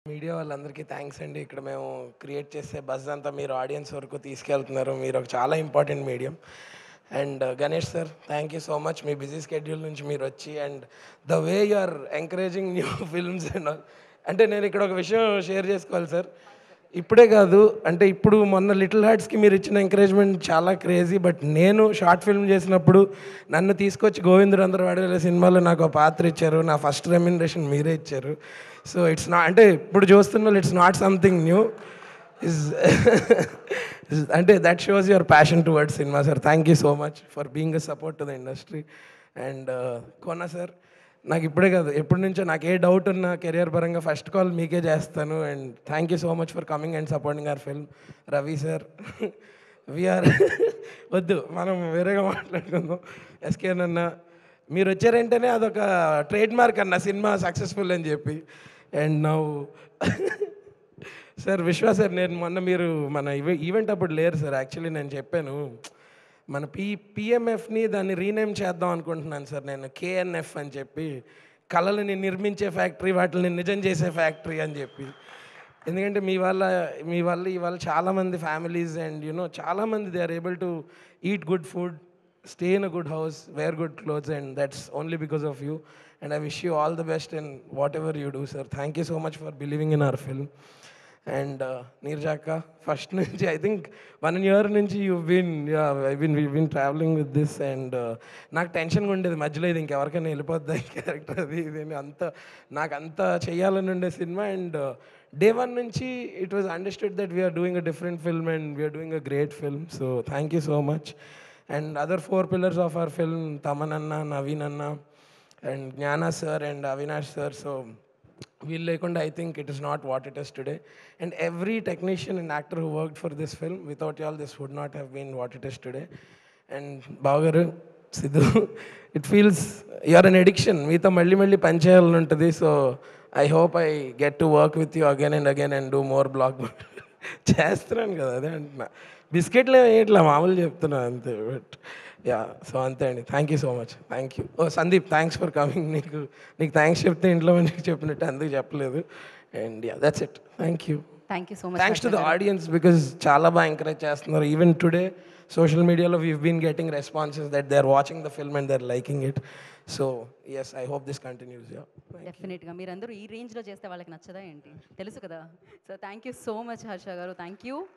Media వాళ్ళందరికీ thanks అండి. ఇక్కడ మేము క్రియేట్ చేసే బజ్ అంతా మీరు ఆడియన్స్ వరకు తీసుకెళ్తున్నారు. మీరు ఒక చాలా important medium. And Ganesh sir, thank you so much. మీ బిజీ స్కెడ్యూల్ నుంచి మీరు వచ్చి and the way you are encouraging new films and all. అంటే నేను ఇక్కడ ఒక విషయం షేర్ చేసుకోవాలి సార్. ఇప్పుడే కాదు, అంటే ఇప్పుడు మొన్న లిటిల్ హార్ట్స్కి మీరు ఇచ్చిన ఎంకరేజ్మెంట్ చాలా క్రేజీ. బట్ నేను షార్ట్ ఫిల్మ్ చేసినప్పుడు నన్ను తీసుకొచ్చి గోవిందుడు అందరూ వాడే సినిమాలో నాకు ఒక పాత్ర ఇచ్చారు. నా ఫస్ట్ రెమ్యునరేషన్ మీరే ఇచ్చారు. సో ఇట్స్ నాట్, అంటే ఇప్పుడు చూస్తున్న it's not something new is అంటే that shows your passion towards cinema sir. Thank you so much for being a support to the industry. And Kona sir, నాకు ఇప్పుడే కాదు ఎప్పటి నుంచో నాకు ఏ డౌట్ ఉన్నా కెరియర్ పరంగా ఫస్ట్ కాల్ మీకే చేస్తాను. And thank you so much for coming and supporting our film. Ravi sir, VR వద్దు మనం వేరేగా మాట్లాడుకుందాం. ఎస్కేన్ అన్న, మీరు వచ్చారంటేనే అదొక ట్రేడ్ మార్క్ అన్న సినిమా సక్సెస్ఫుల్ అని చెప్పి. And now sir Vishwa sir, నేను మొన్న మీరు మన ఈవెంట్ అప్పుడు లేరు సార్. యాక్చువల్లీ నేను చెప్పాను మన పిఎంఎఫ్ని దాన్ని రీనేమ్ చేద్దాం అనుకుంటున్నాను సార్ నేను, కేఎన్ఎఫ్ అని చెప్పి, కళలని నిర్మించే ఫ్యాక్టరీ, వాటిని నిజం చేసే ఫ్యాక్టరీ అని చెప్పి. ఎందుకంటే మీ వల్ల ఇవాళ చాలామంది ఫ్యామిలీస్ అండ్ చాలామంది they are able to eat good food, stay in a good house, wear good clothes, and that's only because of you. And I wish you all the best in whatever you do, sir. Thank you so much for believing in our film. And Neerjaka, first nunchi, I think 1 year nunchi we've been traveling with this, and నాకు టెన్షన్గా ఉండేది మధ్యలో ఇది ఇంకెవరికైనా వెళ్ళిపోద్దా ఈ character అది ఇది అని. నాకు అంత చేయాలని ఉండే సినిమా. అండ్ డే వన్ నుంచి it was understood that we're doing a different film and we're doing a great film. So thank you so much. And other 4 pillars of our film, Taman Anna, Naveen Anna, and Jnana sir and Avinash sir. So we'll lekunda, I think it is not what it is today. And every technician and actor who worked for this film, without y'all this would not have been what it is today. And Bhavgaru, Sidhu, it feels you're an addiction. Meeto malli pani cheyalani untadi. So I hope I get to work with you again and again and do more blog. చేస్తున్నాను కదా, అదే అంటున్నా. బిస్కెట్లు ఇట్లా మామూలు చెప్తున్నా అంతే. But yeah, so అంతే అండి. Thank you so much. Thank you. Oh Sandeep, thanks for coming. నీకు థ్యాంక్స్ చెప్తే ఇంట్లో మంచిగా చెప్పినట్టు అందుకు చెప్పలేదు. And yeah, that's it. Thank you. Thank you so much. Thanks to the audience because చాలా బాగా ఎంకరేజ్ చేస్తున్నారు. ఈవెన్ టుడే సోషల్ మీడియాలో we've been getting responses that they are watching the film and they are liking it. So yes, I hope this continues. డెఫినెట్గా మీరందరూ ఈ రేంజ్లో చేస్తే వాళ్ళకి నచ్చదా ఏంటి, తెలుసు కదా. So thank you so much Harsha garu. Thank you.